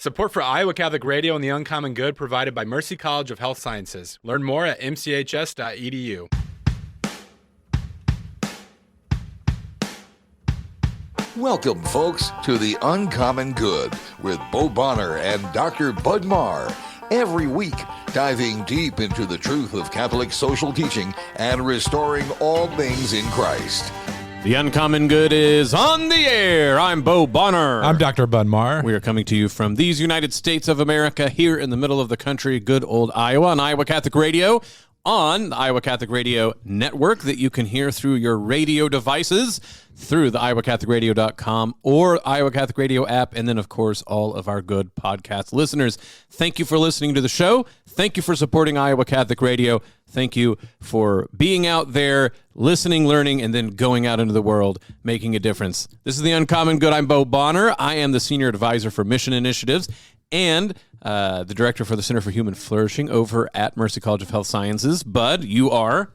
Support for Iowa Catholic Radio and the Uncommon Good provided by Mercy College of Health Sciences. Learn more at mchs.edu. Welcome, folks, to The Uncommon Good with Bo Bonner and Dr. Bud Marr. Every week, diving deep into the truth of Catholic social teaching and restoring all things in Christ. The Uncommon Good is on the air. I'm Bo Bonner. I'm Dr. Bud Marr. We are coming to you from these United States of America, here in the middle of the country, good old Iowa, on Iowa Catholic Radio, on the Iowa Catholic Radio Network that you can hear through your radio devices, through the iowacatholicradio.com or Iowa Catholic Radio app, and then, of course, all of our good podcast listeners. Thank you for listening to the show. Thank you for supporting Iowa Catholic Radio. Thank you for being out there, listening, learning, and then going out into the world, making a difference. This is The Uncommon Good. I'm Bo Bonner. I am the Senior Advisor for Mission Initiatives and the Director for the Center for Human Flourishing over at Mercy College of Health Sciences. Bud, you are?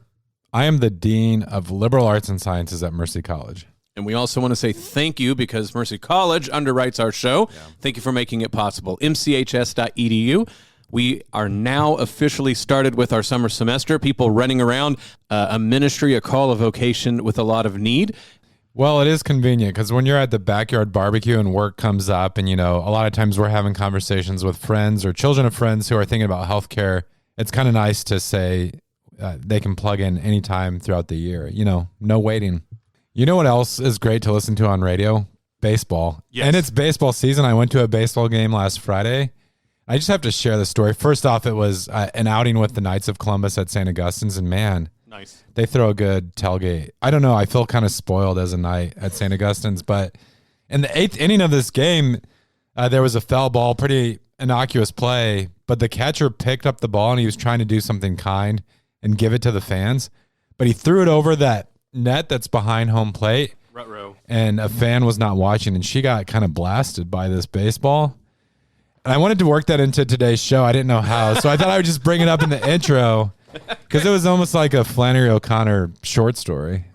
I am the Dean of Liberal Arts and Sciences at Mercy College. And we also want to say thank you because Mercy College underwrites our show. Yeah. Thank you for making it possible. mchs.edu. We are now officially started with our summer semester. People running around, a ministry, a call, a vocation with a lot of need. Well, it is convenient because when you're at the backyard barbecue and work comes up and, a lot of times we're having conversations with friends or children of friends who are thinking about healthcare, it's kind of nice to say they can plug in anytime throughout the year. No waiting. You know what else is great to listen to on radio? Baseball. Yes. And it's baseball season. I went to a baseball game last Friday. I just have to share the story. First off, it was an outing with the Knights of Columbus at St. Augustine's, and man, nice. They throw a good tailgate. I don't know. I feel kind of spoiled as a Knight at St. Augustine's, but in the 8th inning of this game, there was a foul ball, pretty innocuous play, but the catcher picked up the ball and he was trying to do something kind and give it to the fans, but he threw it over that net that's behind home plate, and a fan was not watching, and she got kind of blasted by this baseball. And I wanted to work that into today's show. I didn't know how, so I thought I would just bring it up in the intro because it was almost like a Flannery O'Connor short story.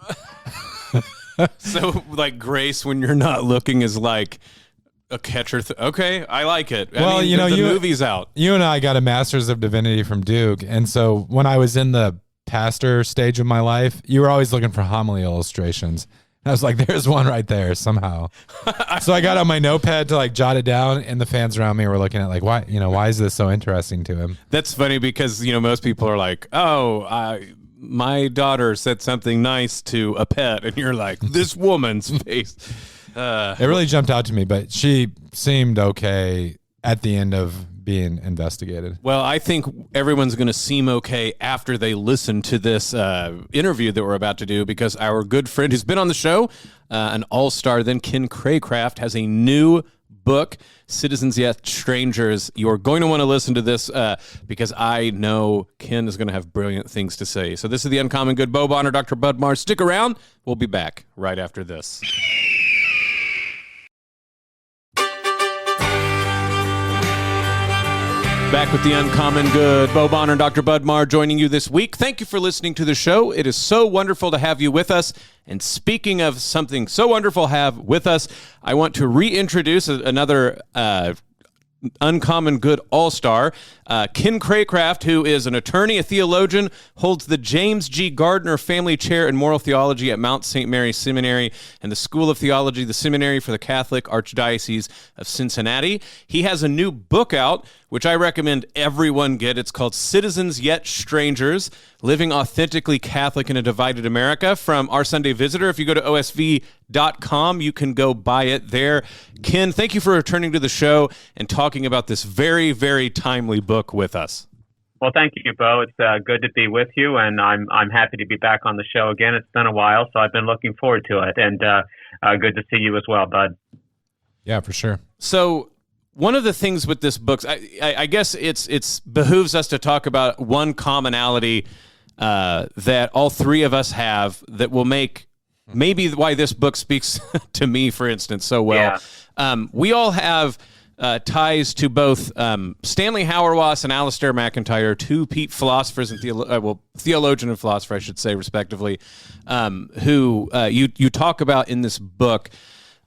So, like, Grace, when you're not looking, is like a catcher. Okay, I like it. Well, the movie's out. You and I got a Master's of Divinity from Duke, and so when I was in the pastor stage of my life, you were always looking for homily illustrations. I was like, there's one right there somehow. So I got on my notepad to jot it down, and the fans around me were looking at why is this so interesting to him? That's funny because, most people are like, my daughter said something nice to a pet, and you're like, this woman's face. It really jumped out to me, but she seemed okay at the end of being investigated. Well, I think everyone's going to seem okay after they listen to this interview that we're about to do, because our good friend who's been on the show, an all-star, then Ken Craycraft, has a new book, Citizens Yet Strangers. You're going to want to listen to this because I know Ken is going to have brilliant things to say. So this is The Uncommon Good. Bo Bonner, Dr. Bud Marr. Stick around. We'll be back right after this. Back with The Uncommon Good. Bo Bonner and Dr. Bud Marr joining you this week. Thank you for listening to the show. It is so wonderful to have you with us. And speaking of something so wonderful to have with us, I want to reintroduce another Uncommon Good all-star, Ken Craycraft, who is an attorney, a theologian, holds the James G. Gardner Family Chair in Moral Theology at Mount St. Mary's Seminary and the School of Theology, the Seminary for the Catholic Archdiocese of Cincinnati. He has a new book out, which I recommend everyone get. It's called Citizens Yet Strangers, Living Authentically Catholic in a Divided America, from Our Sunday Visitor. If you go to osv.com, you can go buy it there. Ken, thank you for returning to the show and talking about this very, very timely book with us. Well, thank you, Bo. It's good to be with you, and I'm happy to be back on the show again. It's been a while, so I've been looking forward to it, and good to see you as well, Bud. Yeah, for sure. So one of the things with this book, I guess it's behooves us to talk about one commonality that all three of us have that will make maybe why this book speaks to me, for instance, so well. Yeah. We all have ties to both Stanley Hauerwas and Alistair McIntyre, two Pete philosophers and theologian and philosopher, I should say, respectively, who you talk about in this book.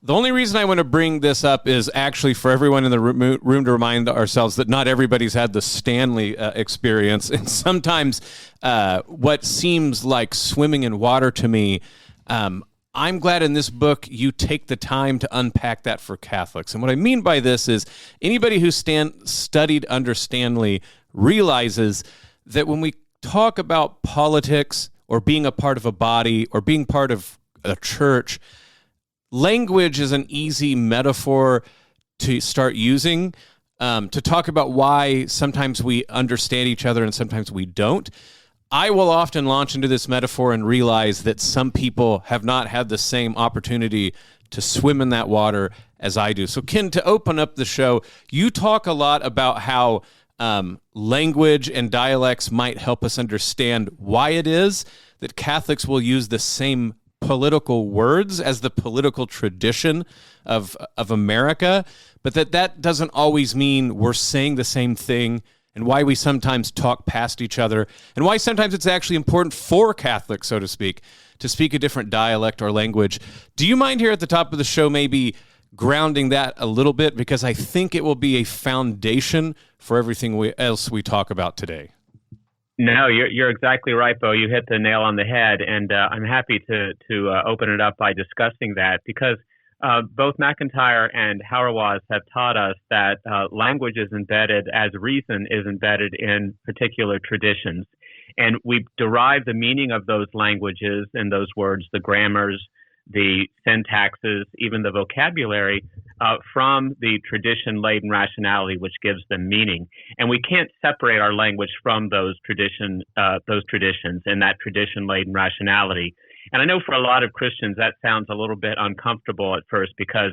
The only reason I want to bring this up is actually for everyone in the room to remind ourselves that not everybody's had the Stanley experience. And sometimes what seems like swimming in water to me, I'm glad in this book you take the time to unpack that for Catholics. And what I mean by this is anybody who studied under Stanley realizes that when we talk about politics or being a part of a body or being part of a church, language is an easy metaphor to start using to talk about why sometimes we understand each other and sometimes we don't. I will often launch into this metaphor and realize that some people have not had the same opportunity to swim in that water as I do. So, Ken, to open up the show, you talk a lot about how language and dialects might help us understand why it is that Catholics will use the same political words as the political tradition of America, but that doesn't always mean we're saying the same thing, and why we sometimes talk past each other, and why sometimes it's actually important for Catholics, so to speak, to speak a different dialect or language. Do you mind here at the top of the show maybe grounding that a little bit? Because I think it will be a foundation for everything else we talk about today. No, you're exactly right, Bo. You hit the nail on the head, and I'm happy to open it up by discussing that, because both McIntyre and Hauerwas have taught us that language is embedded as reason is embedded in particular traditions, and we derive the meaning of those languages and those words, the grammars, the syntaxes, even the vocabulary, from the tradition-laden rationality which gives them meaning. And we can't separate our language from those traditions and that tradition-laden rationality. And I know for a lot of Christians that sounds a little bit uncomfortable at first, because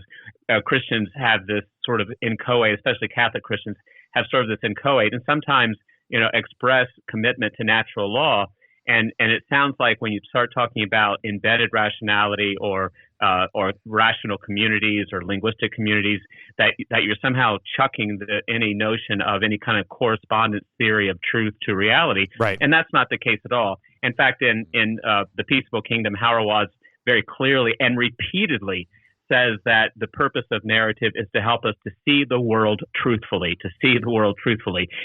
Christians have this sort of inchoate, especially Catholic Christians, have sort of this inchoate and sometimes, express commitment to natural law. And it sounds like when you start talking about embedded rationality or rational communities or linguistic communities, that you're somehow chucking any notion of any kind of correspondence theory of truth to reality. Right. And that's not the case at all. In fact, in The Peaceable Kingdom, Hauerwas very clearly and repeatedly says that the purpose of narrative is to help us to see the world truthfully,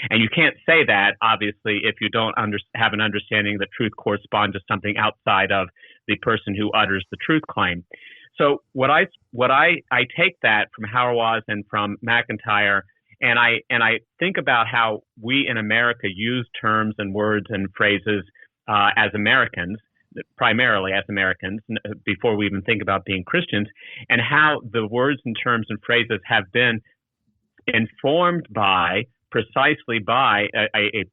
And you can't say that, obviously, if you don't have an understanding that truth corresponds to something outside of the person who utters the truth claim. So what I take that from Hauerwas and from McIntyre, and I think about how we in America use terms and words and phrases as Americans, primarily as Americans, before we even think about being Christians, and how the words and terms and phrases have been informed precisely by a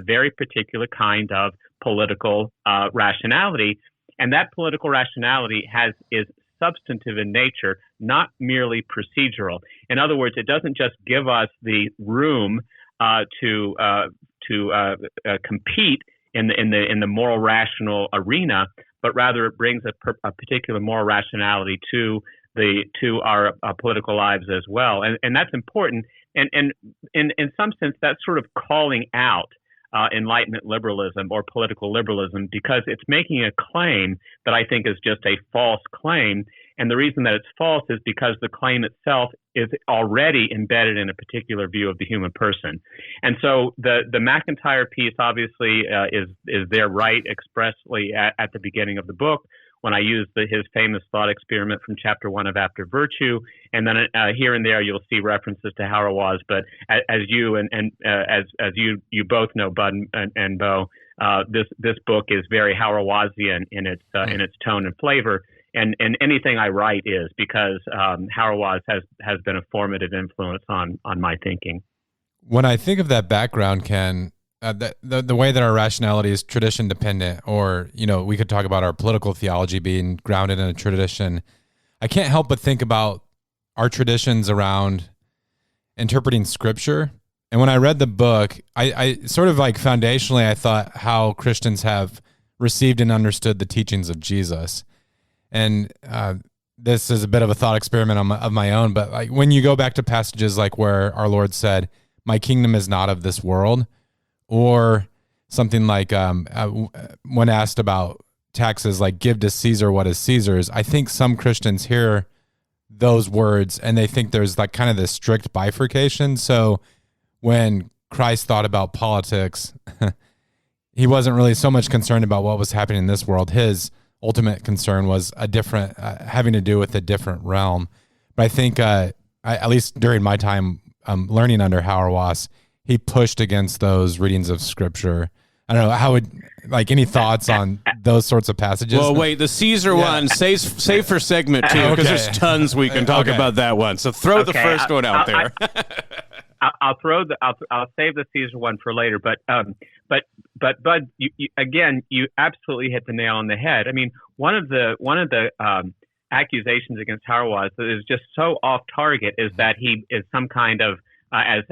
very particular kind of political rationality. And that political rationality is substantive in nature, not merely procedural. In other words, it doesn't just give us the room to compete in the moral rational arena, but rather it brings a particular moral rationality to our political lives as well, and that's important. And in some sense, that's sort of calling out Enlightenment liberalism or political liberalism, because it's making a claim that I think is just a false claim. And the reason that it's false is because the claim itself is already embedded in a particular view of the human person. And so the McIntyre piece obviously is there right expressly at the beginning of the book, when I use his famous thought experiment from chapter 1 of After Virtue, and then here and there you'll see references to Hauerwas. But as you as you both know, Bud and Bo, this book is very Hauerwasian in its tone and flavor, and anything I write is because Hauerwas has been a formative influence on my thinking. When I think of that background, Ken, the way that our rationality is tradition dependent, or, we could talk about our political theology being grounded in a tradition. I can't help but think about our traditions around interpreting scripture. And when I read the book, I sort of like foundationally, I thought how Christians have received and understood the teachings of Jesus. And this is a bit of a thought experiment of my own, but like when you go back to passages like where our Lord said, "My kingdom is not of this world," or something like when asked about taxes, like "give to Caesar what is Caesar's," I think some Christians hear those words, and they think there's like kind of this strict bifurcation. So when Christ thought about politics, he wasn't really so much concerned about what was happening in this world. His ultimate concern was a different, having to do with a different realm. But I think, at least during my time learning under Hauerwas, he pushed against those readings of Scripture. I don't know, how would, like, any thoughts on those sorts of passages? Well, wait, the Caesar one, save for segment 2, because there's tons we can talk about that one. So throw the first one out there. I'll save the Caesar one for later, but Bud, again, you absolutely hit the nail on the head. I mean, one of the accusations against Hauerwas that is just so off target is that he is some kind of, as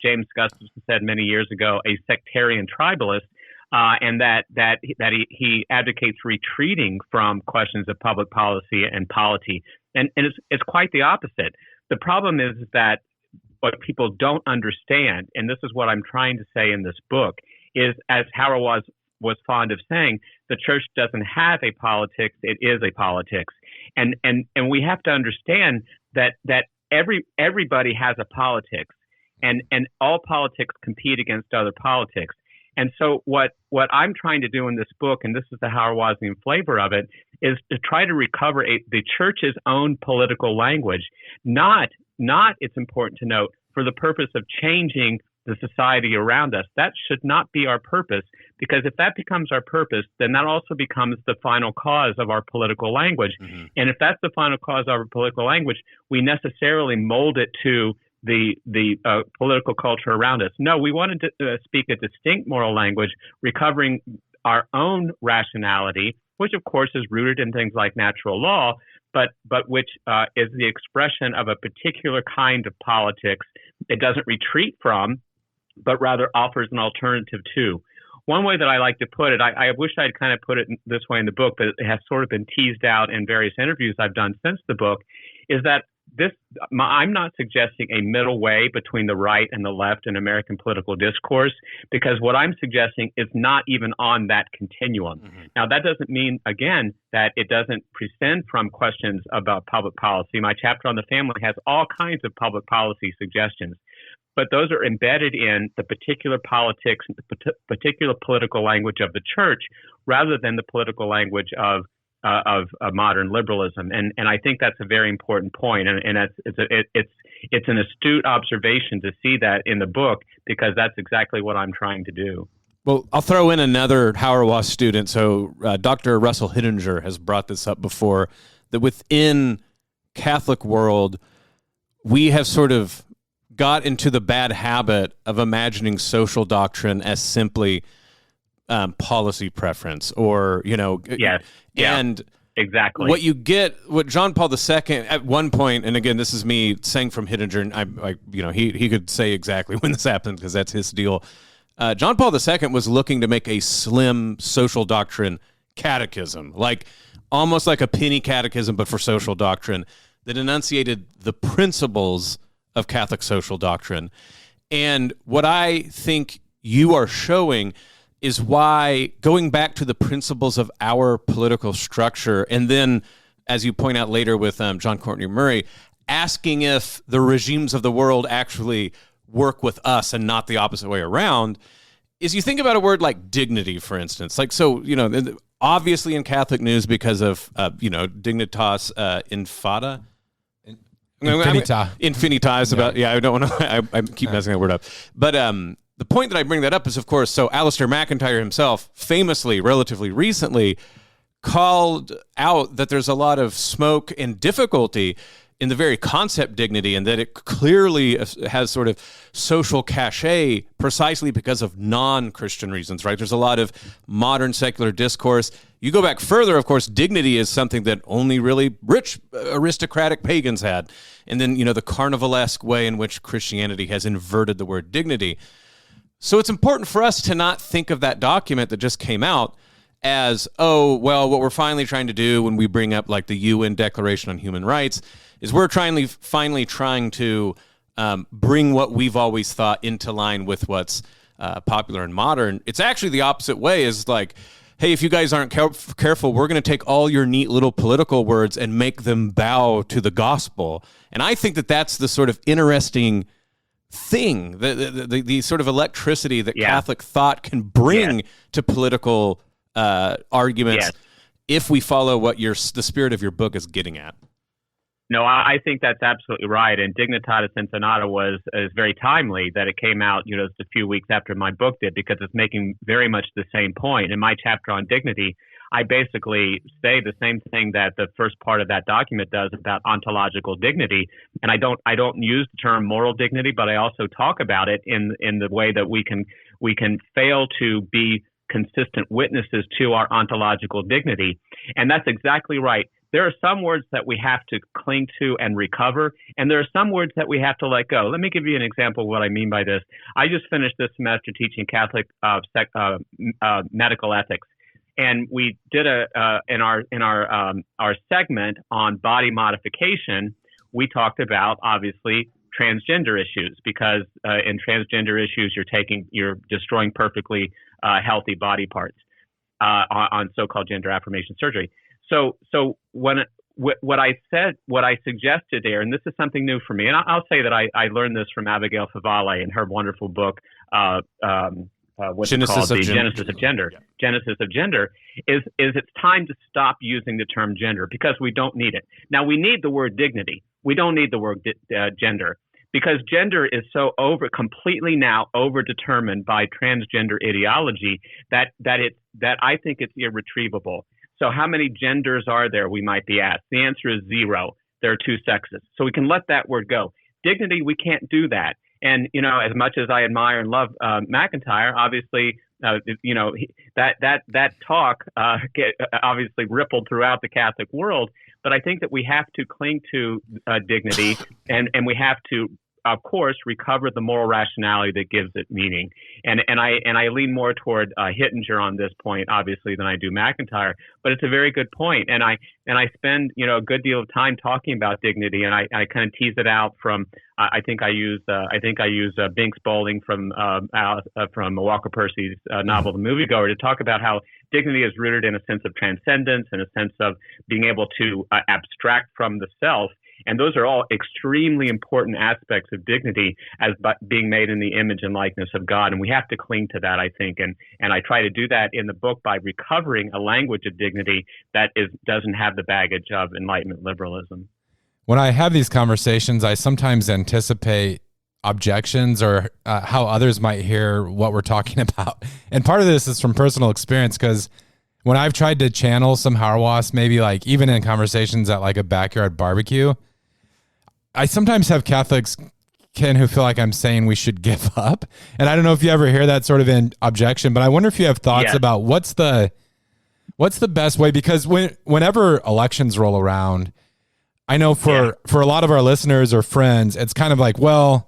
James Gustafson said many years ago, a sectarian tribalist, and that he advocates retreating from questions of public policy and polity, and it's quite the opposite. The problem is that what people don't understand, and this is what I'm trying to say in this book, is, as Hauerwas was fond of saying, the church doesn't have a politics; it is a politics, and we have to understand that everybody has a politics, and all politics compete against other politics. And so what I'm trying to do in this book, and this is the Hauerwasian flavor of it, is to try to recover the church's own political language, not, it's important to note, for the purpose of changing the society around us. That should not be our purpose, because if that becomes our purpose, then that also becomes the final cause of our political language. Mm-hmm. And if that's the final cause of our political language, we necessarily mold it to the political culture around us. No, we wanted to speak a distinct moral language, recovering our own rationality, which of course is rooted in things like natural law, but which is the expression of a particular kind of politics. It doesn't retreat from, but rather offers an alternative to. One way that I like to put it, I wish I'd kind of put it this way in the book, but it has sort of been teased out in various interviews I've done since the book, is that I'm not suggesting a middle way between the right and the left in American political discourse, because what I'm suggesting is not even on that continuum. Mm-hmm. Now, that doesn't mean, again, that it doesn't prescind from questions about public policy. My chapter on the family has all kinds of public policy suggestions, but those are embedded in the particular politics, the particular political language of the church, rather than the political language of modern liberalism, and I think that's a very important point, and it's an astute observation to see that in the book, because that's exactly what I'm trying to do. Well, I'll throw in another Hauerwas student. So Dr. Russell Hittinger has brought this up before, that within Catholic world, we have sort of got into the bad habit of imagining social doctrine as simply policy preference, or, yes. And exactly what John Paul II at one point, and again, this is me saying from Hittinger, and he could say exactly when this happened, because that's his deal. John Paul II was looking to make a slim social doctrine catechism, almost like a penny catechism, but for social doctrine, that enunciated the principles of Catholic social doctrine. And what I think you are showing is why, going back to the principles of our political structure, and then, as you point out later with John Courtney Murray, asking if the regimes of the world actually work with us and not the opposite way around, is you think about a word like dignity, for instance. Obviously in Catholic news, because of, dignitas infata. Infinita is about, I don't want to, I keep messing that word up. But the point that I bring that up is, of course, so Alistair McIntyre himself famously, relatively recently, called out that there's a lot of smoke and difficulty in the very concept dignity, and that it clearly has sort of social cachet precisely because of non-Christian reasons, right? There's a lot of modern secular discourse. You go back further, of course, dignity is something that only really rich aristocratic pagans had. And then, the carnivalesque way in which Christianity has inverted the word dignity. So it's important for us to not think of that document that just came out as, what we're finally trying to do when we bring up the UN Declaration on Human Rights is we're finally trying to bring what we've always thought into line with what's popular and modern. It's actually the opposite way, is hey, if you guys aren't careful, we're going to take all your neat little political words and make them bow to the gospel. And I think that that's the sort of interesting thing, the sort of electricity that Catholic thought can bring to political arguments if we follow what the spirit of your book is getting at. No, I think that's absolutely right. And Dignitatis Intonata is very timely that it came out, just a few weeks after my book did, because it's making very much the same point. In my chapter on dignity, I basically say the same thing that the first part of that document does about ontological dignity. And I don't use the term moral dignity, but I also talk about it in the way that we can fail to be consistent witnesses to our ontological dignity. And that's exactly right. There are some words that we have to cling to and recover, and there are some words that we have to let go. Let me give you an example of what I mean by this. I just finished this semester teaching Catholic medical ethics, and we did in our segment on body modification, we talked about obviously transgender issues, because in transgender issues you're destroying perfectly healthy body parts on so-called gender affirmation surgery. So what I suggested there, and this is something new for me, and I'll say that I learned this from Abigail Favale in her wonderful book, what's it called? The Genesis of Gender. Yeah. Genesis of Gender is it's time to stop using the term gender, because we don't need it. Now, we need the word dignity. We don't need the word gender, because gender is so completely now overdetermined by transgender ideology that I think it's irretrievable. So how many genders are there, we might be asked? The answer is 0. There are 2 sexes. So we can let that word go. Dignity, we can't do that. And, as much as I admire and love McIntyre, obviously, that talk obviously rippled throughout the Catholic world. But I think that we have to cling to dignity, and we have to, of course, recover the moral rationality that gives it meaning. And I lean more toward Hittinger on this point, obviously, than I do McIntyre. But it's a very good point. And I spend a good deal of time talking about dignity, and I kind of tease it out from I think I use Binks Bowling from Walker Percy's novel The Moviegoer to talk about how dignity is rooted in a sense of transcendence and a sense of being able to abstract from the self. And those are all extremely important aspects of dignity as being made in the image and likeness of God. And we have to cling to that, I think. And I try to do that in the book by recovering a language of dignity that doesn't have the baggage of Enlightenment liberalism. When I have these conversations, I sometimes anticipate objections or how others might hear what we're talking about. And part of this is from personal experience, because when I've tried to channel some Hauerwas, maybe like even in conversations at like a backyard barbecue, I sometimes have Catholics, Ken, who feel like I'm saying we should give up. And I don't know if you ever hear that sort of an objection, but I wonder if you have thoughts about what's the best way, because whenever elections roll around, I know for a lot of our listeners or friends, it's kind of like, well,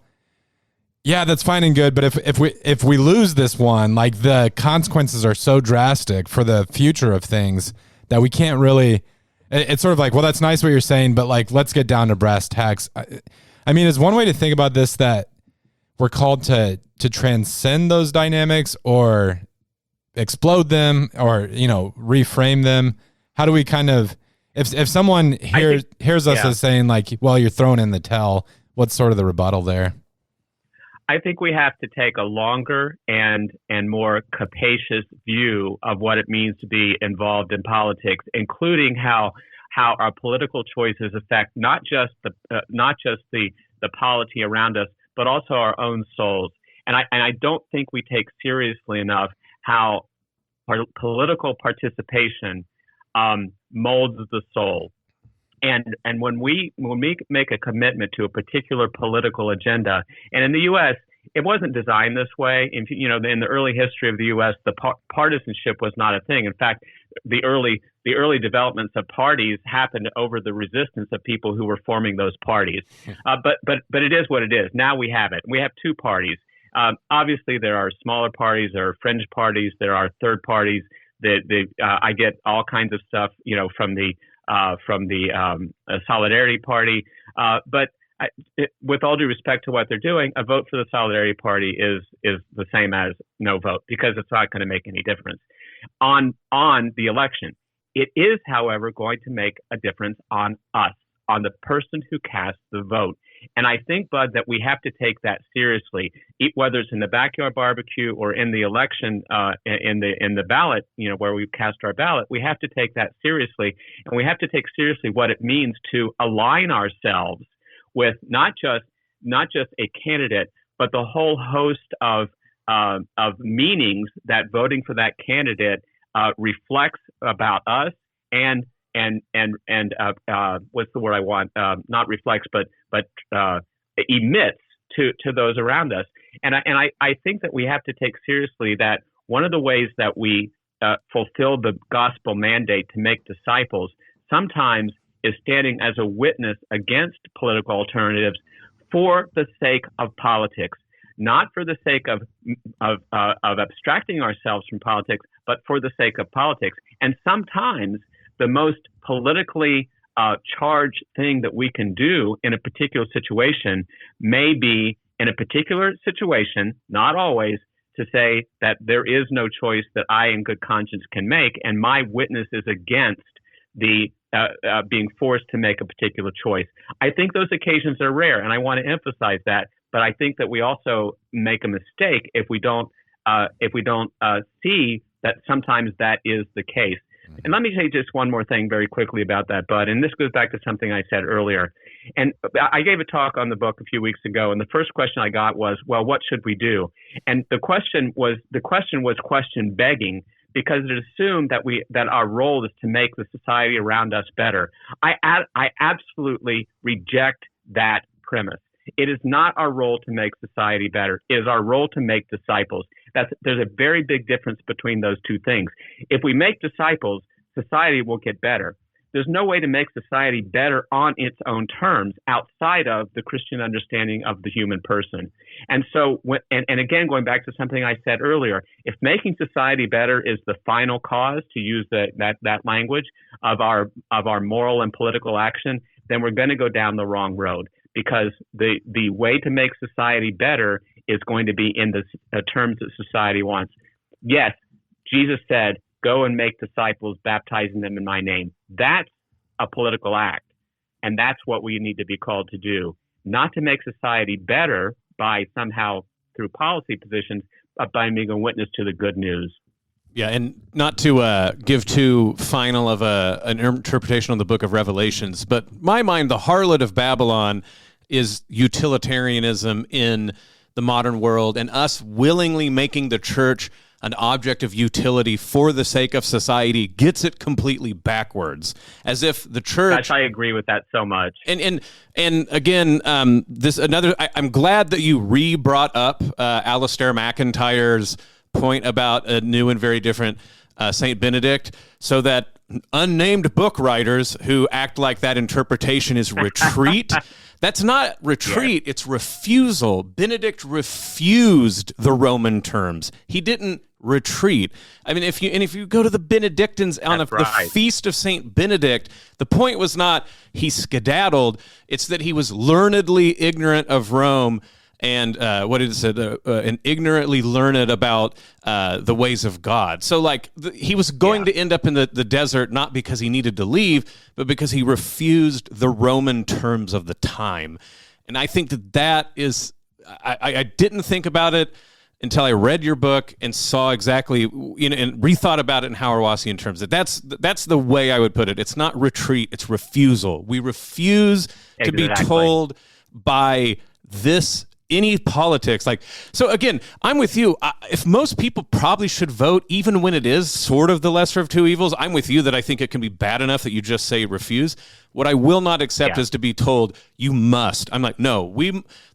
yeah, that's fine and good, but if we lose this one, like the consequences are so drastic for the future of things that we can't really. It's sort of like, well, that's nice what you're saying, but like, let's get down to brass tacks. I mean, is one way to think about this that we're called to transcend those dynamics or explode them or, reframe them? How do we kind of, if someone hears us as saying like, well, you're throwing in the towel, what's sort of the rebuttal there? I think we have to take a longer and more capacious view of what it means to be involved in politics, including how our political choices affect not just the polity around us, but also our own souls. And I don't think we take seriously enough how political participation molds the soul. And when we make a commitment to a particular political agenda, and in the U.S., it wasn't designed this way. In the early history of the U.S., the partisanship was not a thing. In fact, the early developments of parties happened over the resistance of people who were forming those parties. But it is what it is. Now we have it. We have 2 parties. Obviously, there are smaller parties, there are fringe parties, there are third parties. I get all kinds of stuff, from the Solidarity Party. But with all due respect to what they're doing, a vote for the Solidarity Party is the same as no vote, because it's not going to make any difference. on the election. It is, however, going to make a difference on us, on the person who casts the vote. And I think, Bud, that we have to take that seriously, whether it's in the backyard barbecue or in the election, in the ballot, where we cast our ballot. We have to take that seriously, and we have to take seriously what it means to align ourselves with not just a candidate, but the whole host of meanings that voting for that candidate reflects about us and what's the word I want? Not reflects, but emits to those around us. And I think that we have to take seriously that one of the ways that we fulfill the gospel mandate to make disciples sometimes is standing as a witness against political alternatives for the sake of politics, not for the sake of abstracting ourselves from politics, but for the sake of politics. And sometimes the most politically charged thing that we can do in a particular situation may be, in a particular situation, not always, to say that there is no choice that I in good conscience can make, and my witness is against the being forced to make a particular choice. I think those occasions are rare, and I want to emphasize that. But I think that we also make a mistake if we don't see that sometimes that is the case. And let me say just one more thing very quickly about that, Bud. And this goes back to something I said earlier. And I gave a talk on the book a few weeks ago, and the first question I got was, well, what should we do? And the question was question begging, because it assumed that our role is to make the society around us better. I absolutely reject that premise. It is not our role to make society better. It is our role to make disciples. There's a very big difference between those two things. If we make disciples, society will get better. There's no way to make society better on its own terms outside of the Christian understanding of the human person. And so, and again, going back to something I said earlier, if making society better is the final cause, to use that language, of our moral and political action, then we're going to go down the wrong road, because the way to make society better is going to be in the terms that society wants. Yes, Jesus said, go and make disciples, baptizing them in my name. That's a political act, and that's what we need to be called to do, not to make society better by somehow through policy positions, but by being a witness to the good news. Yeah, and not to give too final of an interpretation on the book of Revelations, but my mind, the harlot of Babylon is utilitarianism in the modern world, and us willingly making the church an object of utility for the sake of society gets it completely backwards, as if the church. I agree with that so much. And again, I'm glad that you brought up Alistair McIntyre's point about a new and very different Saint Benedict, so that unnamed book writers who act like that interpretation is retreat. That's not retreat, it's refusal. Benedict refused the Roman terms. He didn't retreat. I mean, if you go to the Benedictines on the feast of Saint Benedict, the point was not he skedaddled, it's that he was learnedly ignorant of Rome and what did it say? And ignorantly learned about the ways of God. So, he was going to end up in the desert not because he needed to leave, but because he refused the Roman terms of the time. And I think that is, I didn't think about it until I read your book and saw exactly, and rethought about it in Hauerwasian terms. That's the way I would put it. It's not retreat, it's refusal. We refuse to be told by this any politics. So again, I'm with you. If most people probably should vote, even when it is sort of the lesser of two evils, I'm with you that I think it can be bad enough that you just say refuse. What I will not accept is to be told you must. I'm like, no,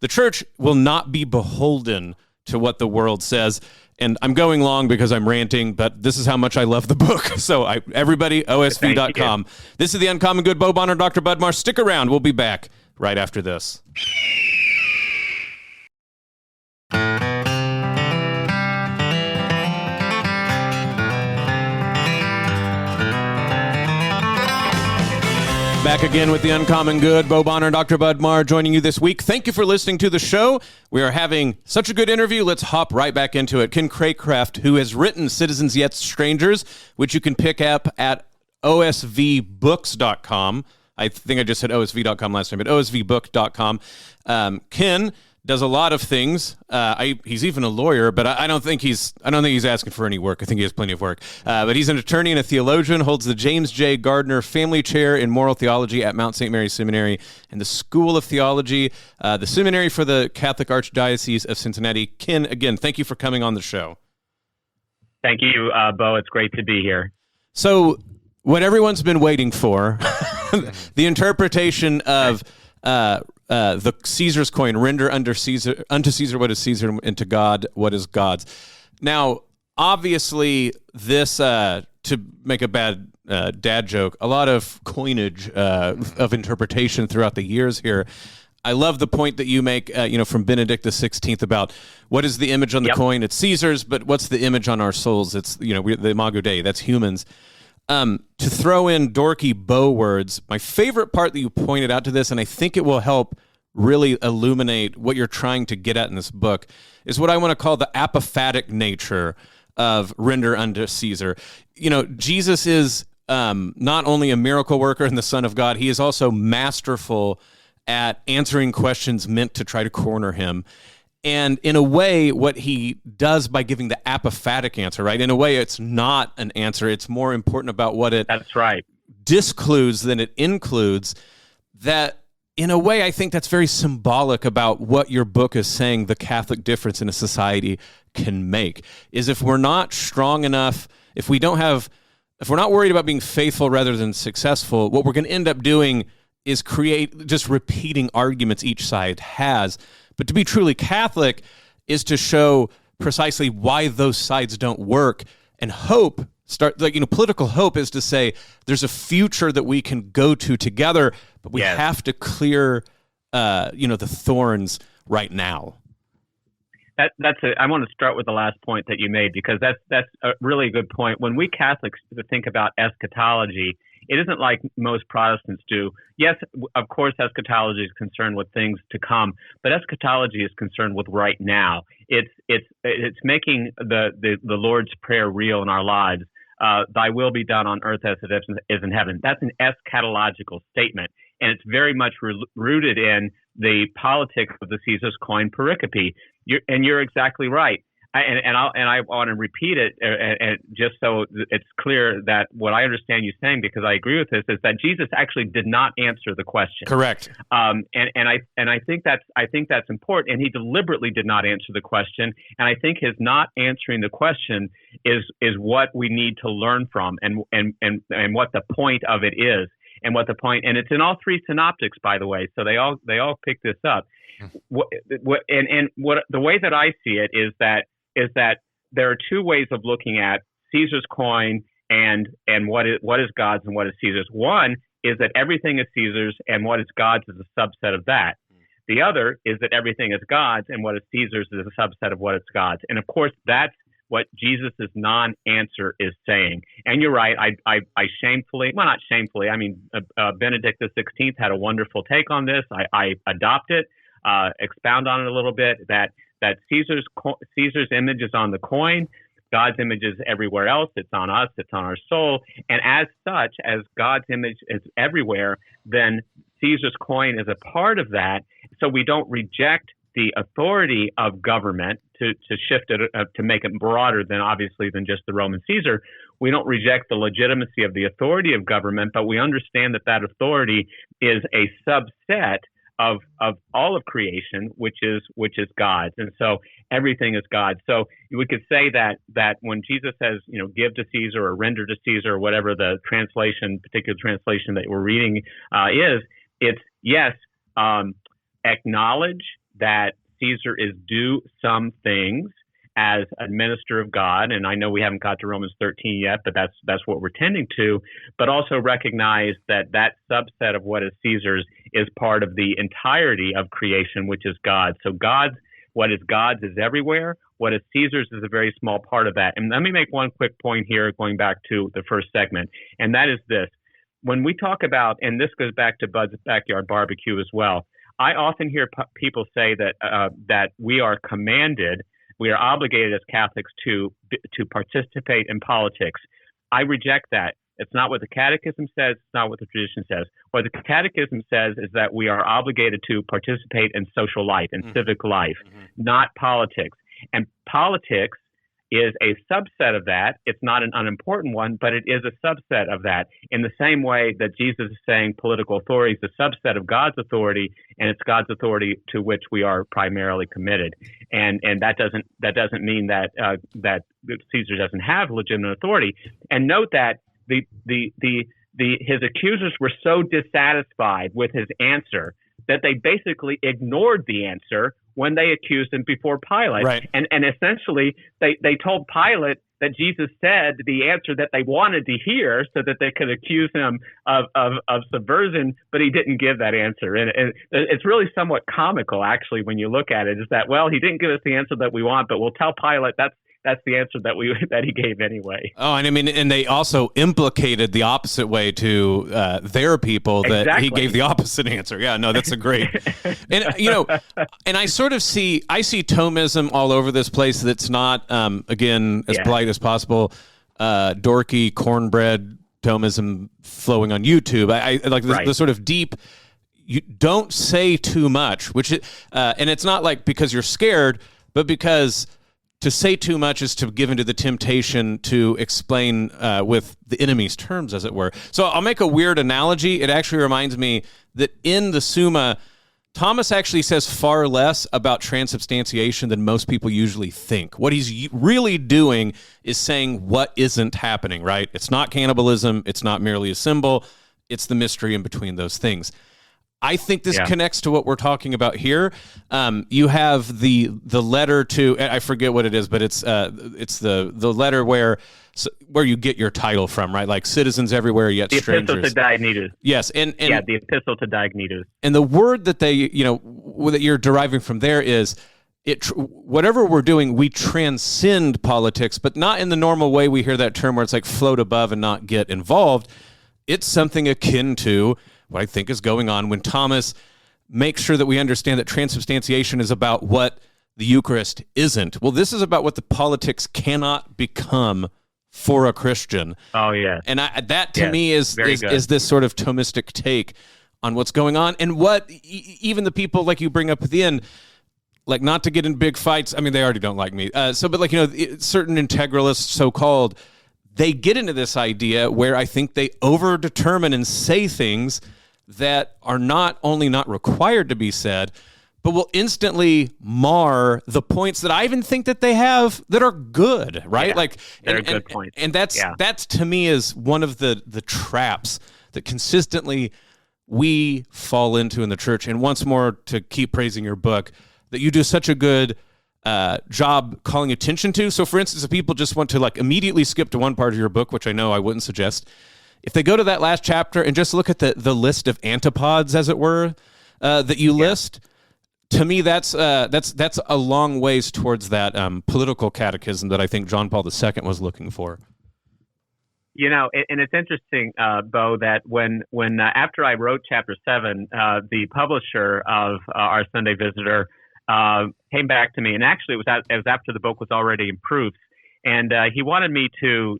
the church will not be beholden to what the world says. And I'm going long because I'm ranting, but this is how much I love the book. So everybody, osv.com. This is the Uncommon Good. Bo Bonner, Dr. Budmar. Stick around. We'll be back right after this. Back again with the Uncommon Good. Bo Bonner and Dr. Bud Marr joining you this week. Thank you for listening to the show. We are having such a good interview. Let's hop right back into it. Ken Craycraft, who has written Citizens Yet Strangers, which you can pick up at osvbooks.com. I think I just said osv.com last time, but osvbook.com. Ken does a lot of things. He's even a lawyer, but I don't think he's asking for any work. I think he has plenty of work. But he's an attorney and a theologian, holds the James J. Gardner Family Chair in Moral Theology at Mount St. Mary Seminary and the School of Theology, the Seminary for the Catholic Archdiocese of Cincinnati. Ken, again, thank you for coming on the show. Thank you, Bo. It's great to be here. So, what everyone's been waiting for, the interpretation of the Caesar's coin, render unto Caesar what is Caesar, and to God what is God's. Now, obviously, this, to make a bad dad joke, a lot of coinage of interpretation throughout the years here. I love the point that you make, from Benedict XVI about what is the image on the coin? It's Caesar's, but what's the image on our souls? It's, the Imago Dei, that's humans. To throw in dorky Bo words, my favorite part that you pointed out to this, and I think it will help really illuminate what you're trying to get at in this book, is what I want to call the apophatic nature of render unto Caesar. Jesus is not only a miracle worker and the Son of God, he is also masterful at answering questions meant to try to corner him. And in a way, what he does by giving the apophatic answer, right? In a way, it's not an answer. It's more important about what it discludes than it includes. That, in a way, I think that's very symbolic about what your book is saying the Catholic difference in a society can make. Is if we're not strong enough, if we're not worried about being faithful rather than successful, what we're going to end up doing is create just repeating arguments each side has. But to be truly Catholic is to show precisely why those sides don't work, and hope political hope is to say there's a future that we can go to together, but we have to clear, the thorns right now. I want to start with the last point that you made, because that's a really good point. When we Catholics think about eschatology, it isn't like most Protestants do. Yes, of course, eschatology is concerned with things to come, but eschatology is concerned with right now. It's making the Lord's Prayer real in our lives. Thy will be done on earth as it is in heaven. That's an eschatological statement, and it's very much rooted in the politics of the Caesar's coin pericope. You're exactly right. I want to repeat it just so it's clear that what I understand you saying, because I agree with this, is that Jesus actually did not answer the question. Correct. I think that's important, and he deliberately did not answer the question. And I think his not answering the question is what we need to learn from, and what the point of it is, and it's in all three synoptics, by the way, so they all pick this up. The way that I see it is that there are two ways of looking at Caesar's coin and what is God's and what is Caesar's. One is that everything is Caesar's and what is God's is a subset of that. The other is that everything is God's and what is Caesar's is a subset of what is God's. And of course, that's what Jesus' non-answer is saying. And you're right, I shamefully, well, not shamefully, I mean, Benedict XVI had a wonderful take on this. I adopt it, expound on it a little bit, that Caesar's image is on the coin, God's image is everywhere else. It's on us, it's on our soul. And as such, as God's image is everywhere, then Caesar's coin is a part of that. So we don't reject the authority of government to shift it, to make it broader than just the Roman Caesar. We don't reject the legitimacy of the authority of government, but we understand that authority is a subset of all of creation, which is God's, and so everything is God's. So we could say that when Jesus says, give to Caesar or render to Caesar, or whatever the particular translation that we're reading it's yes, acknowledge that Caesar is due some things as a minister of God, and I know we haven't got to Romans 13 yet, but that's what we're tending to, but also recognize that subset of what is Caesar's is part of the entirety of creation, which is God. So what is God's is everywhere. What is Caesar's is a very small part of that. And let me make one quick point here, going back to the first segment, and that is this. when we talk about, and this goes back to Bud's backyard barbecue as well, I often hear people say that we are commanded, we are obligated as Catholics to participate in politics. I reject that. It's not what the Catechism says. It's not what the tradition says. What the Catechism says is that we are obligated to participate in social life and civic life, not politics. And politics is a subset of that. It's not an unimportant one, but it is a subset of that. In the same way that Jesus is saying political authority is a subset of God's authority, and it's God's authority to which we are primarily committed. And that doesn't mean that Caesar doesn't have legitimate authority. And note that his accusers were so dissatisfied with his answer that they basically ignored the answer when they accused him before Pilate. Right. And essentially they told Pilate that Jesus said the answer that they wanted to hear so that they could accuse him of subversion, but he didn't give that answer. And it's really somewhat comical, actually, when you look at it, is that, well, he didn't give us the answer that we want, but we'll tell Pilate that's the answer that he gave anyway. Oh, and I mean, and they also implicated the opposite way to their people that he gave the opposite answer. Yeah, no, that's a great. And and I sort of see Thomism all over this place. That's not again as polite as possible. Dorky cornbread Thomism flowing on YouTube. I like the sort of deep. You don't say too much, and it's not like because you're scared, but because to say too much is to give into the temptation to explain with the enemy's terms, as it were. So I'll make a weird analogy. It actually reminds me that in the Summa, Thomas actually says far less about transubstantiation than most people usually think. What he's really doing is saying what isn't happening, right? It's not cannibalism. It's not merely a symbol. It's the mystery in between those things. I think this connects to what we're talking about here. You have the letter to, I forget what it is, but it's the letter where you get your title from, right? Like citizens everywhere, yet the strangers. The Epistle to Diognetus. Yes, and the Epistle to Diognetus. And the word that that you're deriving from there is whatever we're doing, we transcend politics, but not in the normal way we hear that term where it's like float above and not get involved. It's something akin to what I think is going on when Thomas makes sure that we understand that transubstantiation is about what the Eucharist isn't. Well, this is about what the politics cannot become for a Christian. Oh, yeah. And that to me is this sort of Thomistic take on what's going on, and what even the people like you bring up at the end, like not to get in big fights. I mean, they already don't like me. But certain integralists, so-called, they get into this idea where I think they overdetermine and say things that are not only not required to be said, but will instantly mar the points that I even think that they have that are good, right? Yeah, they're good points. And that's to me is one of the traps that consistently we fall into in the church. And once more, to keep praising your book, that you do such a good job calling attention to. So for instance, if people just want to like immediately skip to one part of your book, which I know I wouldn't suggest, if they go to that last chapter and just look at the list of antipods, as it were, that you list, to me that's a long ways towards that political catechism that I think John Paul II was looking for. And it's interesting, Bo, that when after I wrote Chapter 7, the publisher of our Sunday Visitor came back to me, and actually it was after the book was already in proofs, and he wanted me to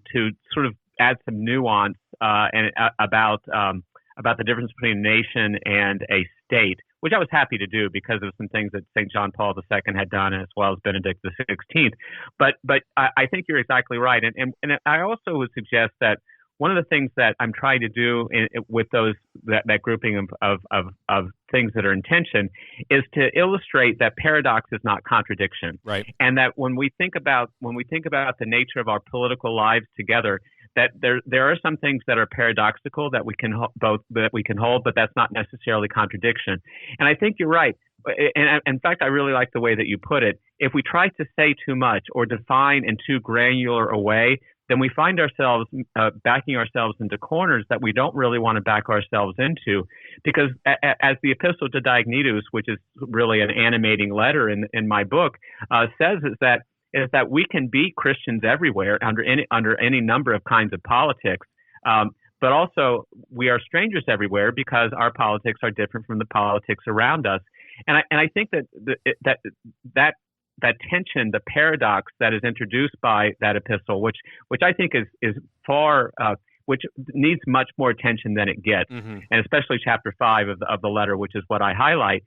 sort of add some nuance about the difference between a nation and a state, which I was happy to do because of some things that St. John Paul II had done, as well as Benedict XVI. But I think you're exactly right, and I also would suggest that one of the things that I'm trying to do with that grouping of things that are in tension is to illustrate that paradox is not contradiction, right? And that when we think about the nature of our political lives together, that there are some things that are paradoxical that we can hold, but that's not necessarily contradiction. And I think you're right. And in fact, I really like the way that you put it. If we try to say too much or define in too granular a way, then we find ourselves backing ourselves into corners that we don't really want to back ourselves into. Because as the Epistle to Diognetus, which is really an animating letter in my book, says is that we can be Christians everywhere under any number of kinds of politics. but also we are strangers everywhere because our politics are different from the politics around us. And I think that tension, the paradox that is introduced by that epistle, which I think is far, which needs much more attention than it gets, and especially chapter 5 of the letter, which is what I highlight.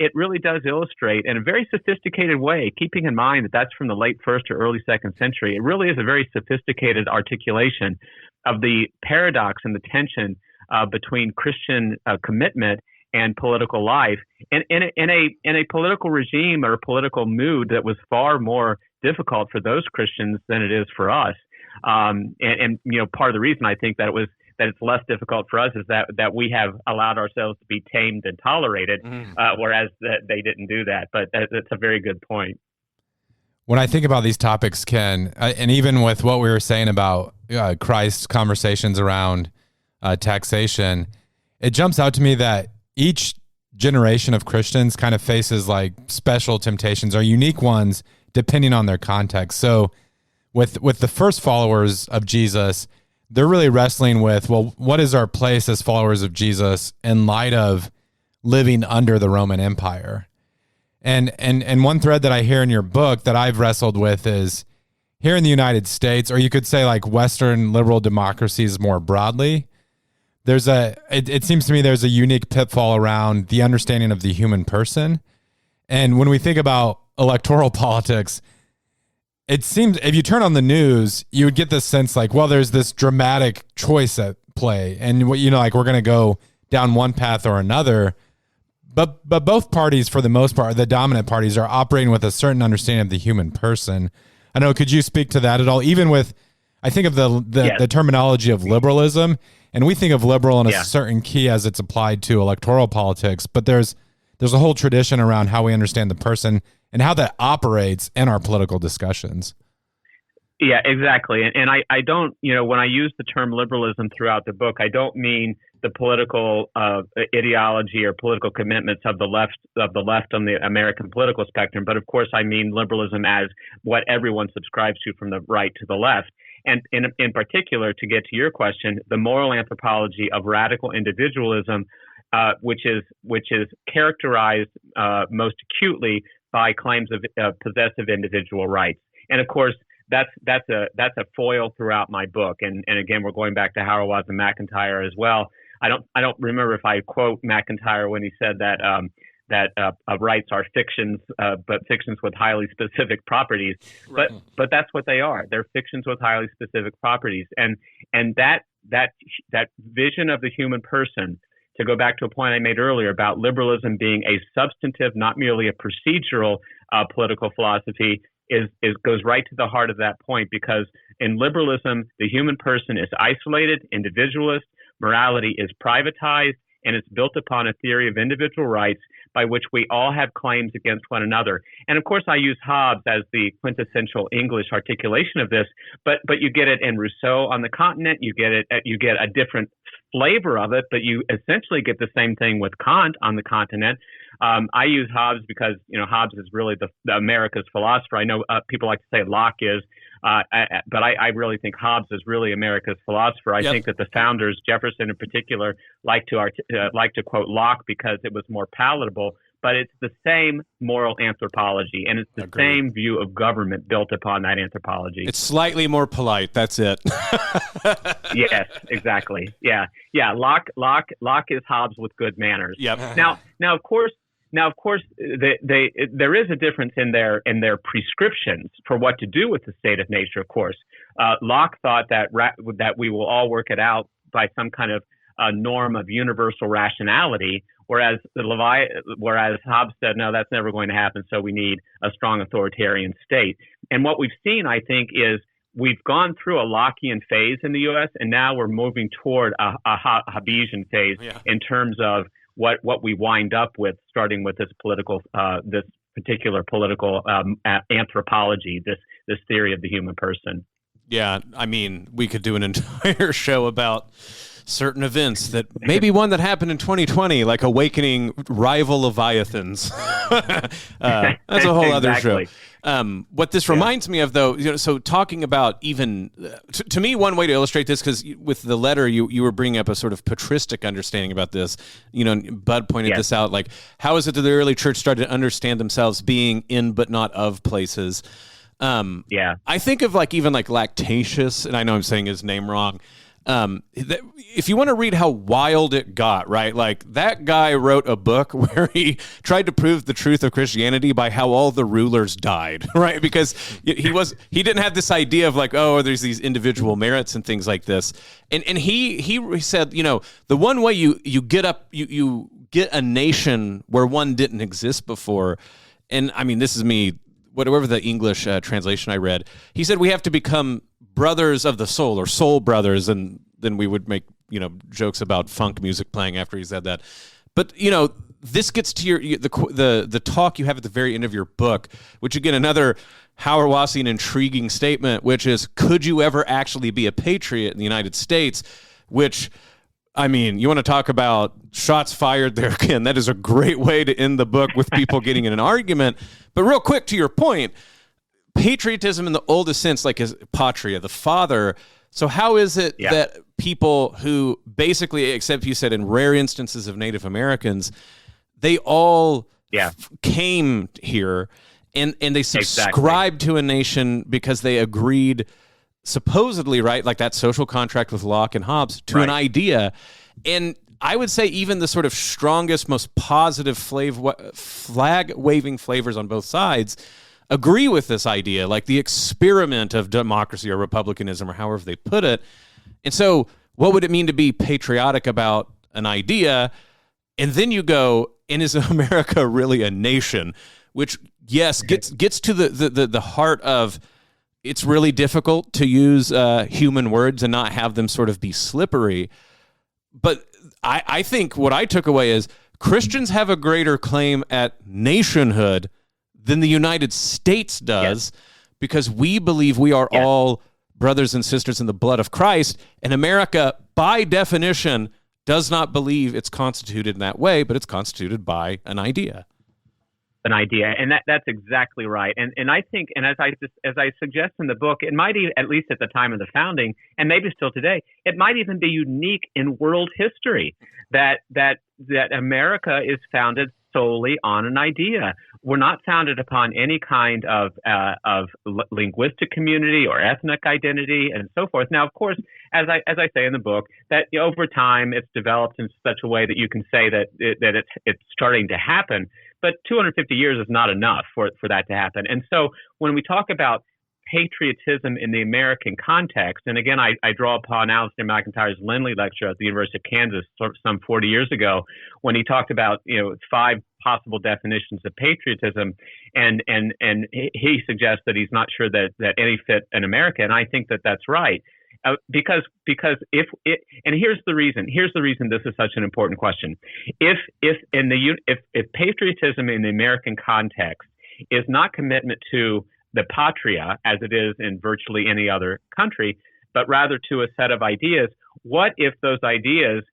It really does illustrate in a very sophisticated way, keeping in mind that that's from the late 1st or early 2nd century. It really is a very sophisticated articulation of the paradox and the tension between Christian commitment and political life, and in a political regime or a political mood that was far more difficult for those Christians than it is for us. And part of the reason I think that it's less difficult for us is that we have allowed ourselves to be tamed and tolerated, whereas they didn't do that. But that's a very good point. When I think about these topics, Ken, and even with what we were saying about Christ's conversations around taxation, it jumps out to me that each generation of Christians kind of faces like special temptations or unique ones depending on their context. So with the first followers of Jesus, they're really wrestling with, well, what is our place as followers of Jesus in light of living under the Roman Empire? And one thread that I hear in your book that I've wrestled with is here in the United States, or you could say like Western liberal democracies more broadly, it seems to me there's a unique pitfall around the understanding of the human person. And when we think about electoral politics, it seems if you turn on the news, you would get this sense like, well, there's this dramatic choice at play. And like we're going to go down one path or another. But both parties, for the most part, the dominant parties are operating with a certain understanding of the human person. I know, could you speak to that at all? Even with, I think of the terminology of liberalism, and we think of liberal in a certain key as it's applied to electoral politics, but there's a whole tradition around how we understand the person and how that operates in our political discussions. Yeah, exactly. And I don't, when I use the term liberalism throughout the book, I don't mean the political ideology or political commitments of the left on the American political spectrum, but of course I mean liberalism as what everyone subscribes to from the right to the left. And in particular, to get to your question, the moral anthropology of radical individualism, which is characterized most acutely by claims of possessive individual rights. And of course, that's a foil throughout my book. And again, we're going back to Hauerwas and McIntyre as well. I don't remember if I quote McIntyre when he said that rights are fictions, but fictions with highly specific properties. Right. But that's what they are. They're fictions with highly specific properties. And that vision of the human person, to go back to a point I made earlier about liberalism being a substantive, not merely a procedural political philosophy, goes right to the heart of that point, because in liberalism, the human person is isolated, individualist, morality is privatized, and it's built upon a theory of individual rights by which we all have claims against one another. And of course, I use Hobbes as the quintessential English articulation of this, but you get it in Rousseau on the continent. You get a different flavor of it, but you essentially get the same thing with Kant on the continent. I use Hobbes because Hobbes is really the America's philosopher. I know people like to say Locke is, but I really think Hobbes is really America's philosopher. I think that the founders, Jefferson in particular, like to quote Locke because it was more palatable. But it's the same moral anthropology, and it's the same view of government built upon that anthropology. It's slightly more polite. That's it. Yes, exactly. Yeah. Locke is Hobbes with good manners. Yep. Now, of course, there is a difference in their prescriptions for what to do with the state of nature. Of course, Locke thought that we will all work it out by some kind of norm of universal rationality. Whereas Hobbes said, no, that's never going to happen. So we need a strong authoritarian state. And what we've seen, I think, is we've gone through a Lockean phase in the U.S. and now we're moving toward a Hobbesian phase in terms of what we wind up with, starting with this particular political anthropology, this theory of the human person. Yeah, I mean, we could do an entire show about certain events, that maybe one that happened in 2020, like awakening rival leviathans. That's a whole other show. What this reminds me of, though, so talking about even, to me, one way to illustrate this, because with the letter, you were bringing up a sort of patristic understanding about this. Bud pointed this out, like, how is it that the early church started to understand themselves being in but not of places? I think of even Lactatius, and I know I'm saying his name wrong. If you want to read how wild it got, right? Like, that guy wrote a book where he tried to prove the truth of Christianity by how all the rulers died, right? Because he didn't have this idea of there's these individual merits and things like this. And he said, the one way you get a nation where one didn't exist before. And I mean, this is me, whatever the English translation I read, he said we have to become brothers of the soul, or soul brothers, and then we would make jokes about funk music playing after he said that. But this gets to the talk you have at the very end of your book, which again, another Hauerwasian intriguing statement, which is, could you ever actually be a patriot in the United States? Which, I mean, you want to talk about shots fired there again. That is a great way to end the book, with people getting in an argument. But real quick, to your point, patriotism in the oldest sense, is patria, the father. So how is it that people who basically, except you said in rare instances of Native Americans, they all came here and they subscribed to a nation because they agreed, supposedly, right, like that social contract with Locke and Hobbes, to an idea. And I would say even the sort of strongest, most positive flag-waving flavors on both sides agree with this idea, like the experiment of democracy or republicanism, or however they put it. And so what would it mean to be patriotic about an idea? And then you go, and is America really a nation? Which, yes, gets to the heart of, it's really difficult to use human words and not have them sort of be slippery. But I think what I took away is Christians have a greater claim at nationhood than the United States does, because we believe we are all brothers and sisters in the blood of Christ, and America, by definition, does not believe it's constituted in that way, but it's constituted by an idea. And that's exactly right. And I think, and as I suggest in the book, it might even, at least at the time of the founding, and maybe still today, it might even be unique in world history that America is founded solely on an idea. We're not founded upon any kind of linguistic community or ethnic identity and so forth. Now, of course, as I say in the book, that over time it's developed in such a way that you can say that it's starting to happen. But 250 years is not enough for that to happen. And so when we talk about patriotism in the American context, and again, I draw upon Alistair McIntyre's Lindley lecture at the University of Kansas some 40 years ago, when he talked about 5 possible definitions of patriotism, and he suggests that he's not sure that any fit in America, and I think that that's right. Because if it, and here's the reason this is such an important question. If patriotism in the American context is not commitment to the patria as it is in virtually any other country, but rather to a set of ideas, what if those ideas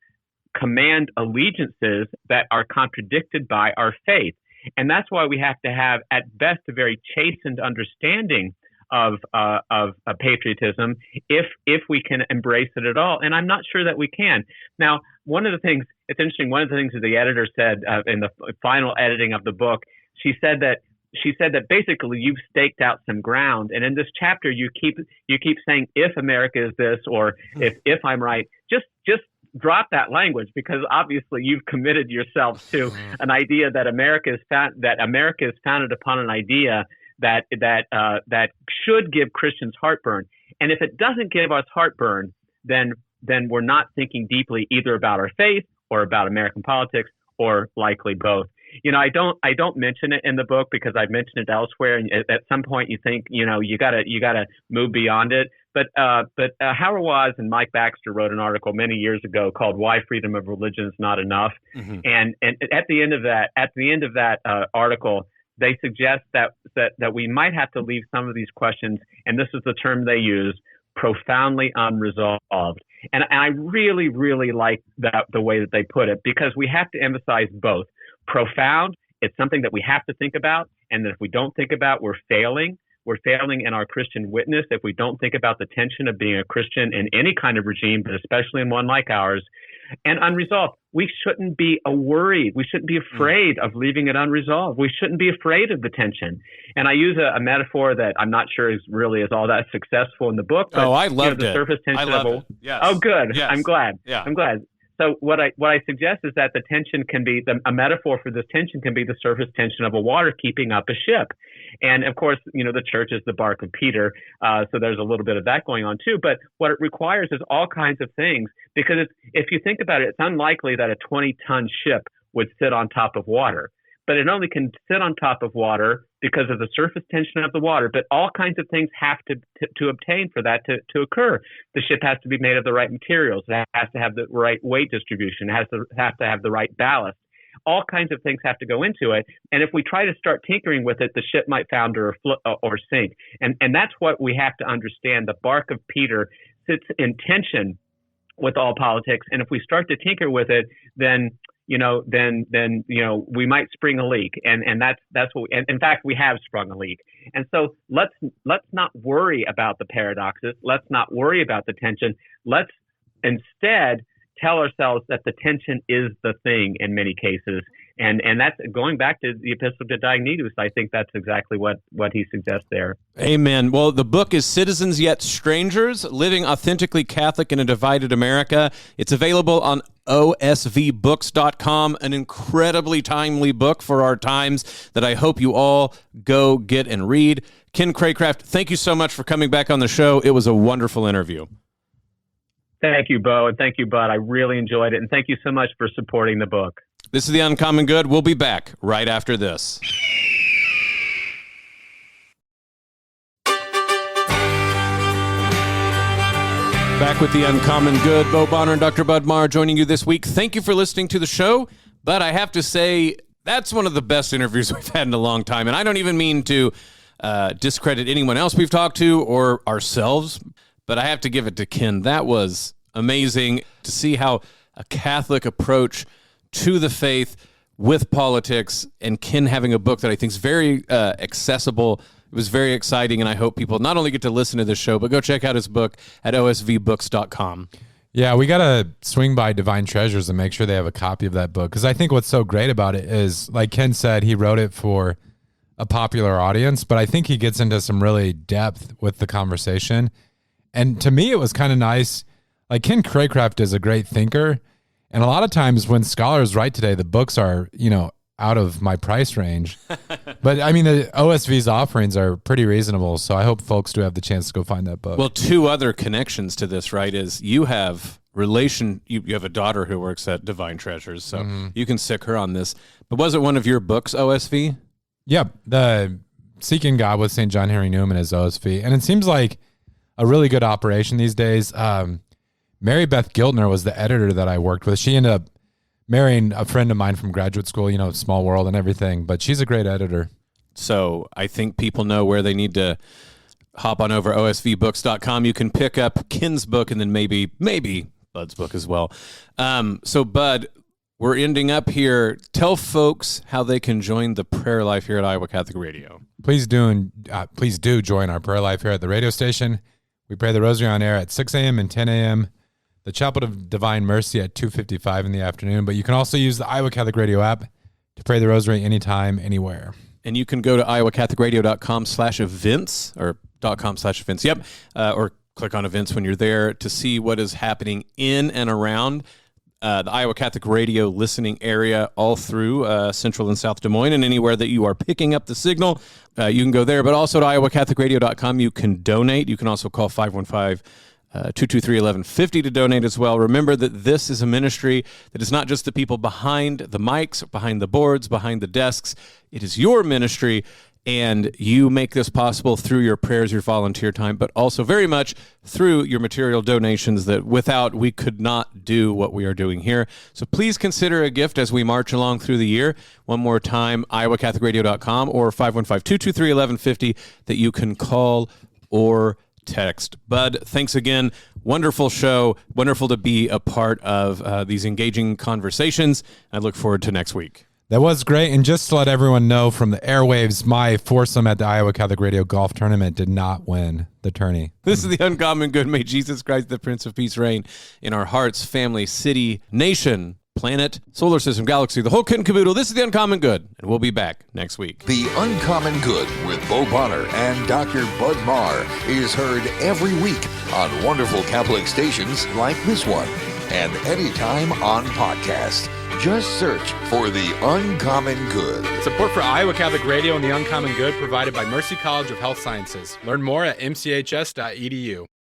command allegiances that are contradicted by our faith? And that's why we have to have, at best, a very chastened understanding of patriotism, if we can embrace it at all. And I'm not sure that we can. Now, one of the things that the editor said in the final editing of the book, she said that basically you've staked out some ground, and in this chapter you keep saying, if America is this, or if I'm right, just drop that language, because obviously you've committed yourself to an idea that America is founded upon an idea that should give Christians heartburn. And if it doesn't give us heartburn, then we're not thinking deeply either about our faith or about American politics, or likely both. I don't mention it in the book because I've mentioned it elsewhere, and at some point you think you gotta move beyond it. But Hauerwas and Mike Baxter wrote an article many years ago called "Why Freedom of Religion is Not Enough," and at the end of that article, they suggest that we might have to leave some of these questions, and this is the term they use, profoundly unresolved. And I really, really like the way that they put it, because we have to emphasize both. Profound, it's something that we have to think about, and that if we don't think about, we're failing. We're failing in our Christian witness if we don't think about the tension of being a Christian in any kind of regime, but especially in one like ours, and unresolved. We shouldn't be worried. We shouldn't be afraid of leaving it unresolved. We shouldn't be afraid of the tension. And I use a metaphor that I'm not sure is all that successful in the book. But, I loved the it. surface tension I loved it. Yes. Oh, good. Yes. I'm glad. Yeah. I'm glad. So what I suggest is that the tension can be a metaphor for this tension can be the surface tension of a water keeping up a ship, and of course the church is the bark of Peter, so there's a little bit of that going on too. But what it requires is all kinds of things, because if you think about it, it's unlikely that a 20-ton ship would sit on top of water. But it only can sit on top of water because of the surface tension of the water. But all kinds of things have to obtain for that to occur. The ship has to be made of the right materials. It has to have the right weight distribution. It has to have the right ballast. All kinds of things have to go into it. And if we try to start tinkering with it, the ship might founder or sink. And that's what we have to understand. The bark of Peter sits in tension with all politics. And if we start to tinker with it, then we might spring a leak, and that's what. In fact, we have sprung a leak, and so let's not worry about the paradoxes. Let's not worry about the tension. Let's instead tell ourselves that the tension is the thing in many cases, and that's going back to the Epistle to Diognetus. I think that's exactly what he suggests there. Amen. Well, the book is Citizens Yet Strangers, Living Authentically Catholic in a Divided America. It's available on osvbooks.com, an incredibly timely book for our times that I hope you all go get and read. Ken Craycraft, thank you so much for coming back on the show. It was a wonderful interview. Thank you, Bo, and thank you, Bud. I really enjoyed it, and thank you so much for supporting the book. This is The Uncommon Good. We'll be back right after this. Back with The Uncommon Good. Bo Bonner and Dr. Bud Marr joining you this week. Thank you for listening to the show. But I have to say, that's one of the best interviews we've had in a long time. And I don't even mean to discredit anyone else we've talked to or ourselves, but I have to give it to Ken. That was amazing to see how a Catholic approach to the faith with politics, and Ken having a book that I think is very accessible. It was very exciting, and I hope people not only get to listen to this show, but go check out his book at osvbooks.com. Yeah, we got to swing by Divine Treasures and make sure they have a copy of that book, because I think what's so great about it is, like Ken said, he wrote it for a popular audience, but I think he gets into some really depth with the conversation. And to me, it was kind of nice. Like, Ken Craycraft is a great thinker, and a lot of times when scholars write today, the books are, out of my price range. But I mean, the OSV's offerings are pretty reasonable, so I hope folks do have the chance to go find that book. Well, two other connections to this, right, is you have you have a daughter who works at Divine Treasures, so you can sick her on this. But was it one of your books, OSV? Yep, the Seeking God with St. John Henry Newman is OSV, and it seems like a really good operation these days. Mary Beth Giltner was the editor that I worked with. She ended up marrying a friend of mine from graduate school, small world and everything, but she's a great editor. So I think people know where they need to hop on over osvbooks.com. You can pick up Ken's book and then maybe Bud's book as well. So Bud, we're ending up here. Tell folks how they can join the prayer life here at Iowa Catholic Radio. Please do join our prayer life here at the radio station. We pray the rosary on air at 6 a.m. and 10 a.m., the Chapel of Divine Mercy at 2:55 in the afternoon. But you can also use the Iowa Catholic Radio app to pray the rosary anytime, anywhere. And you can go to iowacatholicradio.com/events or .com/events. Yep. Or click on events when you're there to see what is happening in and around the Iowa Catholic Radio listening area all through Central and South Des Moines, and anywhere that you are picking up the signal. You can go there, but also to iowacatholicradio.com. You can donate. You can also call 515-223-1150 to donate as well. Remember that this is a ministry that is not just the people behind the mics, behind the boards, behind the desks. It is your ministry, and you make this possible through your prayers, your volunteer time, but also very much through your material donations that without we could not do what we are doing here. So please consider a gift as we march along through the year. One more time, iowacatholicradio.com or 515-223-1150 that you can call or text. Bud, thanks again. Wonderful show. Wonderful to be a part of these engaging conversations. I look forward to next week. That was great. And just to let everyone know from the airwaves, my foursome at the Iowa Catholic Radio Golf Tournament did not win the tourney. This is the Uncommon Good. May Jesus Christ, the Prince of Peace, reign in our hearts, family, city, nation, planet, solar system, galaxy, the whole kit and caboodle. This is the Uncommon Good, and we'll be back next week. The Uncommon Good with Bo Bonner and Dr. Bud Marr is heard every week on wonderful Catholic stations like this one, and anytime on podcast. Just search for The Uncommon Good. Support for Iowa Catholic Radio and The Uncommon Good provided by Mercy College of Health Sciences. Learn more at mchs.edu.